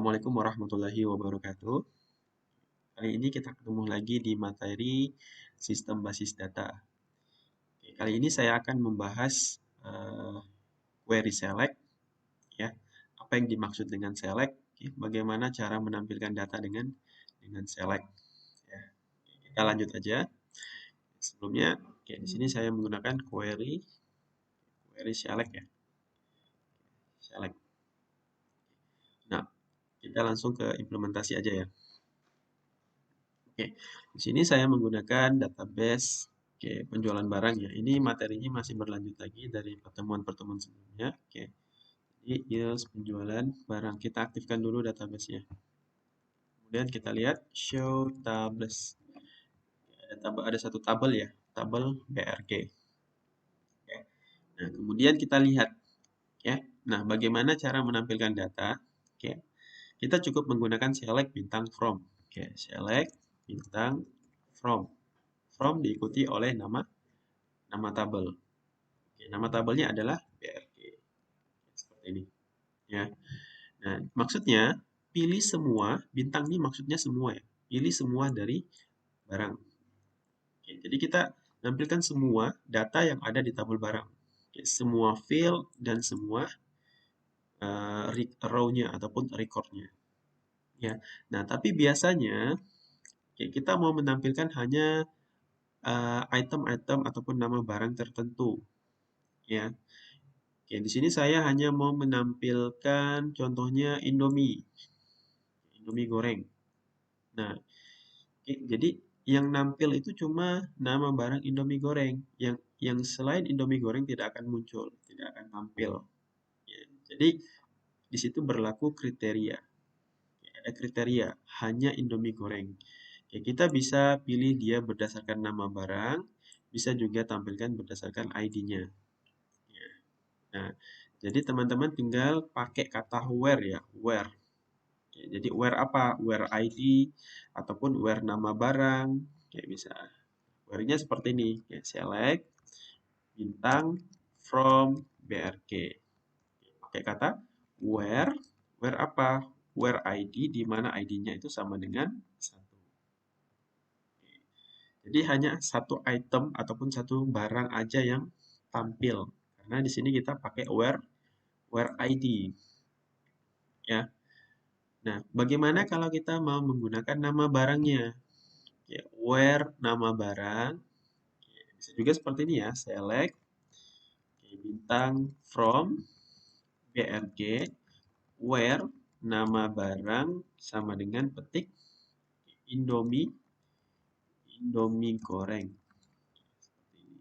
Assalamualaikum warahmatullahi wabarakatuh. Kali ini kita ketemu lagi di materi sistem basis data. Oke, kali ini saya akan membahas query select, ya. Apa yang dimaksud dengan select? Oke, bagaimana cara menampilkan data dengan select. Ya. Kita lanjut aja. Sebelumnya, oke, di sini saya menggunakan query select ya, select. Nah, kita langsung ke implementasi aja ya. Oke, di sini saya menggunakan database penjualan barang ya. Ini materinya masih berlanjut lagi dari pertemuan-pertemuan sebelumnya. Oke, jadi yields penjualan barang. Kita aktifkan dulu database-nya. Kemudian kita lihat show tables. Ada satu tabel ya, tabel BRG. Oke. Nah, kemudian kita lihat ya. Nah, bagaimana cara menampilkan data? Oke. Kita cukup menggunakan select bintang from. Oke, select bintang from. From diikuti oleh nama tabel. Oke, nama tabelnya adalah BRG. Seperti ini. Ya. Nah, maksudnya pilih semua, bintang ini maksudnya semua ya. Pilih semua dari barang. Oke, jadi kita nampilkan semua data yang ada di tabel barang. Oke, semua field dan semua row-nya ataupun record-nya. Ya. Nah, tapi biasanya kita mau menampilkan hanya item-item ataupun nama barang tertentu. Ya. Oke, di sini saya hanya mau menampilkan contohnya Indomie. Indomie goreng. Nah, oke, jadi yang nampil itu cuma nama barang Indomie goreng. Yang selain Indomie goreng tidak akan muncul, tidak akan tampil. Ya, jadi di situ berlaku kriteria. Ya, ada kriteria hanya Indomie goreng. Ya, kita bisa pilih dia berdasarkan nama barang, bisa juga tampilkan berdasarkan ID-nya. Ya. Nah, jadi teman-teman tinggal pakai kata where ya, where. Oke, jadi where apa? Where ID ataupun where nama barang. Kayak bisa. Where-nya seperti ini. Oke, select bintang from BRG. Oke, pakai kata where. Where apa? Where ID di mana ID-nya itu sama dengan 1. Jadi hanya satu item ataupun satu barang aja yang tampil. Karena di sini kita pakai where ID. Ya. Nah, bagaimana kalau kita mau menggunakan nama barangnya? Ya, where nama barang. Oke, bisa juga seperti ini ya, select bintang from BRG where nama barang sama dengan petik Indomie goreng. Seperti ini.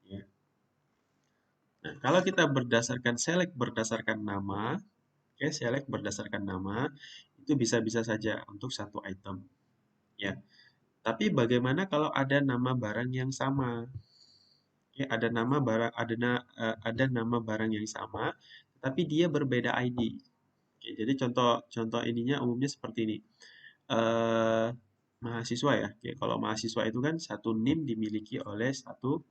Ya. Nah, kalau kita berdasarkan select berdasarkan nama, select berdasarkan nama itu bisa-bisa saja untuk satu item. Ya. Tapi bagaimana kalau ada nama barang yang sama? Ya, ada nama barang ada nama barang yang sama, tapi dia berbeda ID. Oke, jadi contoh ininya umumnya seperti ini. Mahasiswa ya. Oke, kalau mahasiswa itu kan satu NIM dimiliki oleh satu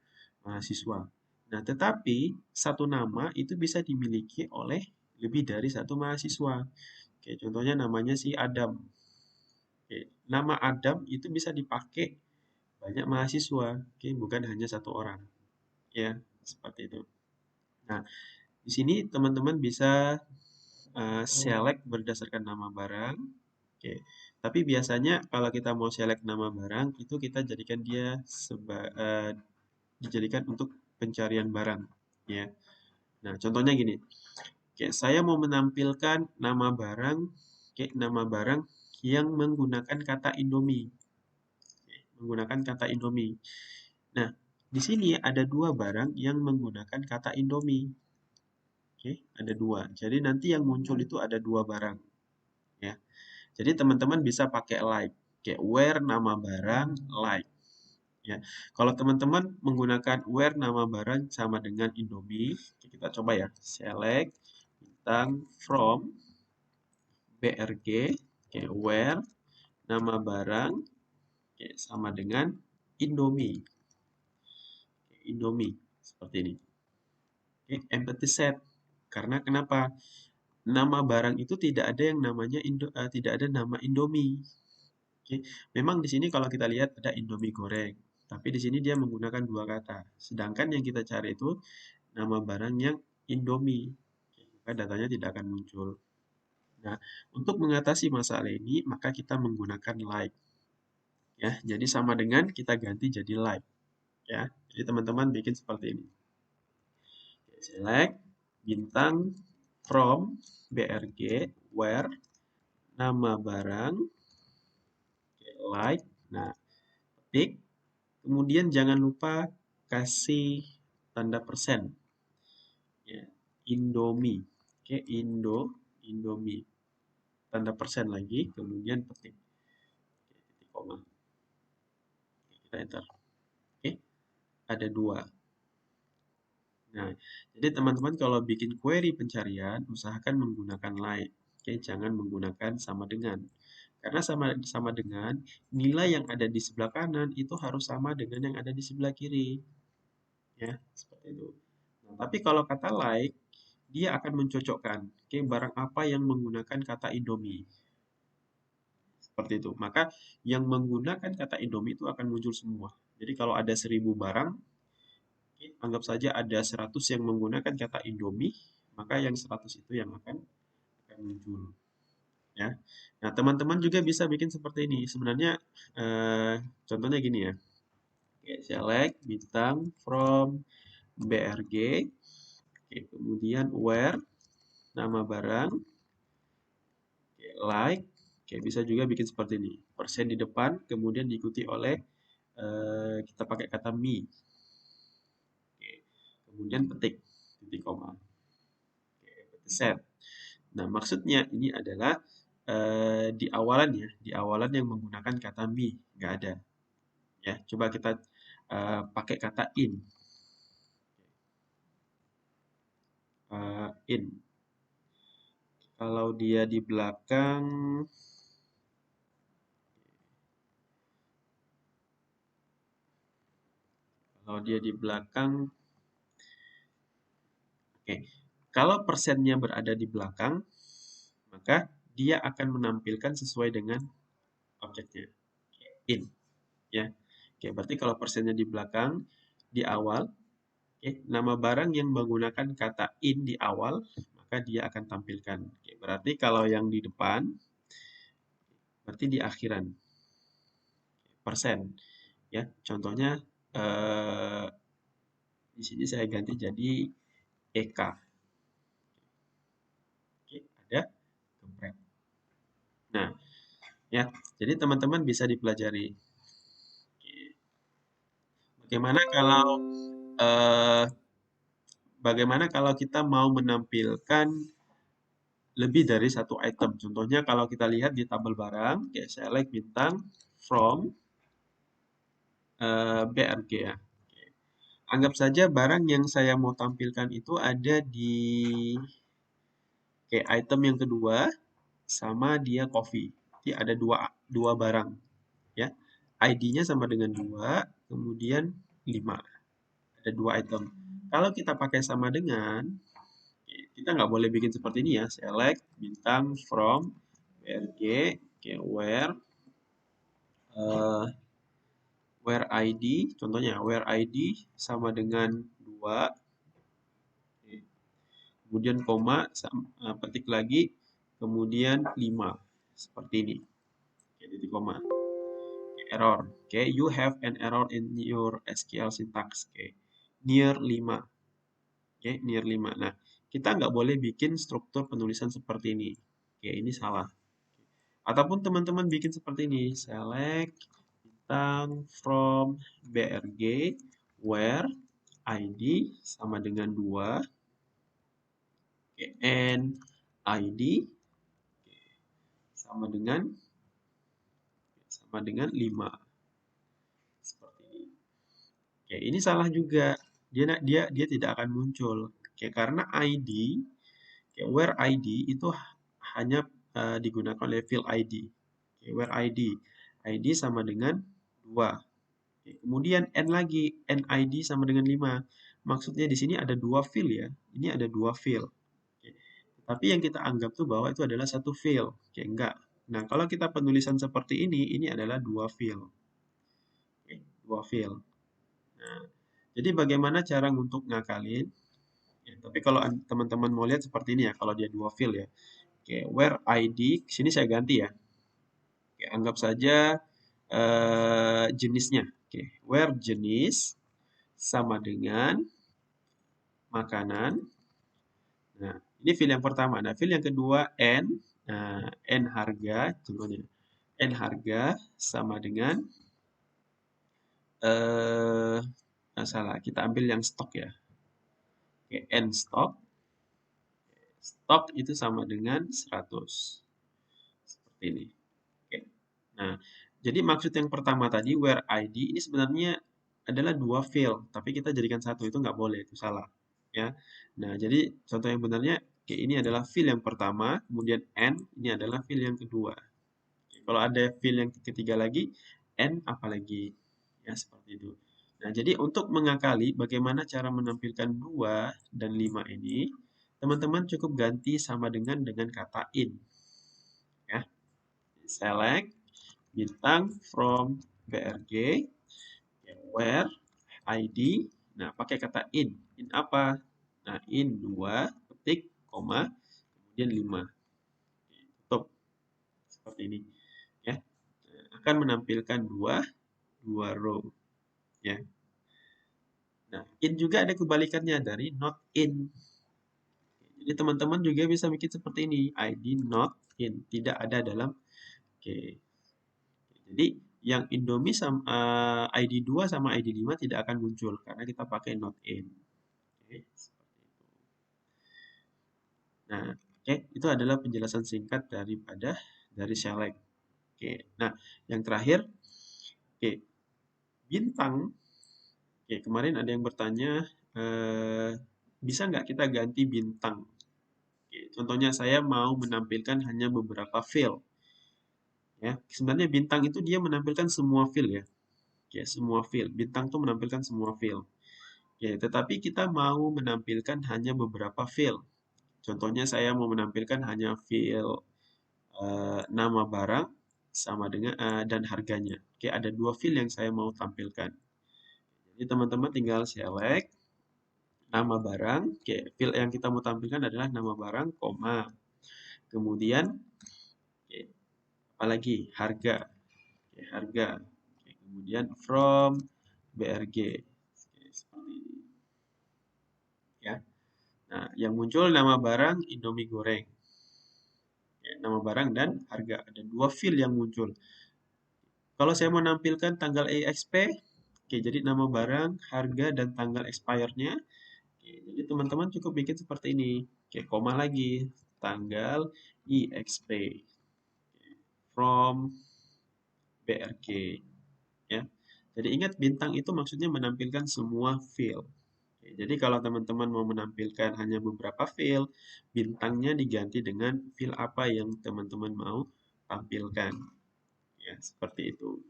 mahasiswa. Nah, tetapi satu nama itu bisa dimiliki oleh lebih dari satu mahasiswa. Oke, contohnya namanya si Adam. Oke, nama Adam itu bisa dipakai banyak mahasiswa, oke, bukan hanya satu orang. Ya, seperti itu. Nah, di sini teman-teman bisa select berdasarkan nama barang. Oke. Tapi biasanya kalau kita mau select nama barang, itu kita jadikan dia dijadikan untuk pencarian barang. Ya. Nah, contohnya gini. Oke, saya mau menampilkan nama barang, nama barang yang menggunakan kata Indomie. Oke, menggunakan kata Indomie. Nah, di sini ada dua barang yang menggunakan kata Indomie. Oke, ada dua. Jadi nanti yang muncul itu ada dua barang. Ya. Jadi teman-teman bisa pakai like. Kayak where nama barang like. Ya. Kalau teman-teman menggunakan where nama barang sama dengan Indomie, kita coba ya. Select bintang from BRG, where nama barang sama dengan Indomie. Indomie seperti ini. Empty set. Karena kenapa? nama barang itu tidak ada yang namanya tidak ada nama Indomie. Oke. Memang di sini kalau kita lihat ada Indomie goreng, tapi di sini dia menggunakan dua kata. Sedangkan yang kita cari itu nama barang yang Indomie. Oke, maka datanya tidak akan muncul. Nah, untuk mengatasi masalah ini, maka kita menggunakan like. Ya, jadi sama dengan kita ganti jadi like. Ya, jadi teman-teman bikin seperti ini. Select bintang from BRG where nama barang like. Nah, ketik. Kemudian jangan lupa kasih tanda persen. Ya, Indomie. Oke, Indomie. Tanda persen lagi, kemudian petik. Oke, titik koma. Oke, kita enter. Oke, ada dua. Nah, jadi teman-teman kalau bikin query pencarian, usahakan menggunakan like. Oke, jangan menggunakan sama dengan. Karena sama dengan nilai yang ada di sebelah kanan itu harus sama dengan yang ada di sebelah kiri. Ya, seperti itu. Nah, tapi kalau kata like, dia akan mencocokkan. Oke, barang apa yang menggunakan kata Indomie. Seperti itu. Maka yang menggunakan kata Indomie itu akan muncul semua. Jadi kalau ada 1000 barang, anggap saja ada 100 yang menggunakan kata Indomie, maka yang 100 itu yang akan muncul. Ya. Nah, teman-teman juga bisa bikin seperti ini. Sebenarnya contohnya gini ya. Oke, select bintang from BRG. Oke, kemudian where nama barang. Oke, like. Oke, bisa juga bikin seperti ini. Persen di depan, kemudian diikuti oleh kita pakai kata me. Oke, kemudian petik, titik koma. Oke, set. Nah, maksudnya ini adalah di awalan ya, di awalan yang menggunakan kata me, nggak ada. Ya, coba kita pakai kata in. In. Kalau dia di belakang, oke. Kalau persennya berada di belakang, maka dia akan menampilkan sesuai dengan objeknya. In. Ya. Oke, berarti kalau persennya di belakang, di awal, oke, nama barang yang menggunakan kata in di awal, maka dia akan tampilkan. Oke, berarti kalau yang di depan, berarti di akhiran. Persen. Ya, contohnya di sini saya ganti jadi EK. Oke, ada geprek. Nah, ya, jadi teman-teman bisa dipelajari. Oke. Bagaimana kalau kita mau menampilkan lebih dari satu item? Contohnya kalau kita lihat di tabel barang, kayak select bintang from BRG ya. Oke. Anggap saja barang yang saya mau tampilkan itu ada di item yang kedua sama dia coffee. Jadi ada dua barang ya. ID-nya sama dengan 2, kemudian 5. Ada 2 item. Kalau kita pakai sama dengan, kita nggak boleh bikin seperti ini ya. Select bintang from BRG, where ID, contohnya where ID sama dengan 2, kemudian koma, petik lagi, kemudian 5. Seperti ini. Titik koma. Error. Oke, you have an error in your SQL syntax. Oke, near 5. Oke, near 5. Nah, kita nggak boleh bikin struktur penulisan seperti ini. Oke, ini salah. Ataupun teman-teman bikin seperti ini. Select bintang from BRG where ID sama dengan 2. Oke, and ID sama dengan 5. Seperti ini. Oke, ini salah juga. Dia tidak akan muncul. Oke, karena ID, where ID itu hanya digunakan oleh field ID. Oke, where ID sama dengan 2. Oke, kemudian N lagi, NID sama dengan 5. Maksudnya di sini ada 2 field ya. Ini ada 2 field. Oke, Tapi yang kita anggap tuh bahwa itu adalah satu field. Oke, enggak. Nah, kalau kita penulisan seperti ini adalah dua field. Oke, dua field. Nah, jadi bagaimana cara untuk ngakalin? Ya, tapi kalau teman-teman mau lihat seperti ini ya, kalau dia dua field ya. Oke, where ID, sini saya ganti ya. Oke, anggap saja jenisnya. Oke, where jenis sama dengan makanan. Nah, ini field yang pertama. Nah, field yang kedua N. Nah, N harga, contohnya. N harga sama dengan eh salah, kita ambil yang stok ya. Oke, N stok. Stok itu sama dengan 100. Seperti ini. Oke. Nah, jadi maksud yang pertama tadi where ID ini sebenarnya adalah dua field, tapi kita jadikan satu itu nggak boleh, itu salah. Ya. Nah, jadi contoh yang benarnya oke, ini adalah field yang pertama, kemudian N ini adalah field yang kedua. Oke, kalau ada field yang ketiga lagi, N apalagi. Ya, seperti itu. Nah, jadi untuk mengakali bagaimana cara menampilkan 2 dan 5 ini, teman-teman cukup ganti sama dengan kata in. Ya. Select bintang from BRG, where ID. Nah, pakai kata in. In apa? Nah, in 2, petik, koma, kemudian 5. Tutup. Seperti ini. Ya. Akan menampilkan dua row. Ya. Nah, in juga ada kebalikannya dari not in. Jadi teman-teman juga bisa bikin seperti ini. ID not in. Tidak ada dalam. Oke. Jadi yang Indomie sama ID 2 sama ID 5 tidak akan muncul karena kita pakai not in. Oke, seperti itu. Nah, oke, itu adalah penjelasan singkat dari select. Oke. Nah, yang terakhir, oke, bintang. Oke, kemarin ada yang bertanya, bisa nggak kita ganti bintang? Oke, contohnya saya mau menampilkan hanya beberapa field. Ya, sebenarnya bintang itu dia menampilkan semua field ya. Oke, semua field. Bintang itu menampilkan semua field. Oke, tetapi kita mau menampilkan hanya beberapa field. Contohnya saya mau menampilkan hanya field nama barang sama dengan dan harganya. Oke, ada dua field yang saya mau tampilkan. Jadi teman-teman tinggal select nama barang. Oke, field yang kita mau tampilkan adalah nama barang, koma. Kemudian, oke, apalagi harga. Oke, harga. Oke, kemudian from BRG. Oke, seperti ini. Ya. Nah, yang muncul nama barang Indomie goreng. Ya, nama barang dan harga. Ada dua field yang muncul. Kalau saya mau menampilkan tanggal EXP, oke, jadi nama barang, harga, dan tanggal expirednya. Oke, jadi teman-teman cukup bikin seperti ini. Oke, koma lagi. Tanggal EXP. From BRG. Ya. Jadi ingat bintang itu maksudnya menampilkan semua field. Oke, jadi kalau teman-teman mau menampilkan hanya beberapa field, bintangnya diganti dengan field apa yang teman-teman mau tampilkan. Ya, seperti itu.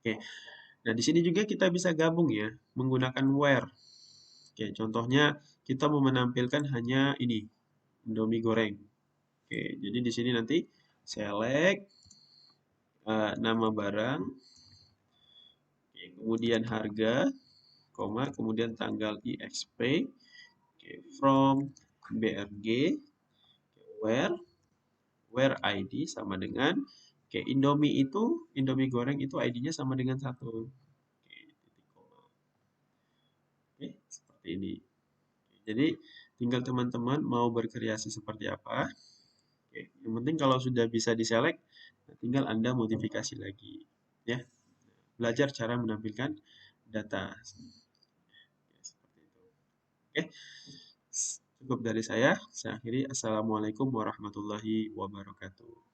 Oke. Nah, di sini juga kita bisa gabung ya, menggunakan where. Oke, contohnya kita mau menampilkan hanya ini, Indomie goreng. Oke, jadi di sini nanti select nama barang, oke, kemudian harga, koma, kemudian tanggal IXP, oke, from BRG, where ID sama dengan, oke, Indomie goreng itu ID-nya sama dengan 1. Oke, titik koma. Oke, seperti ini. Jadi tinggal teman-teman mau berkreasi seperti apa. Oke, yang penting kalau sudah bisa diselect, tinggal Anda modifikasi lagi. Ya, belajar cara menampilkan data. Ya, seperti itu. Oke, cukup dari saya. Saya akhiri. Assalamualaikum warahmatullahi wabarakatuh.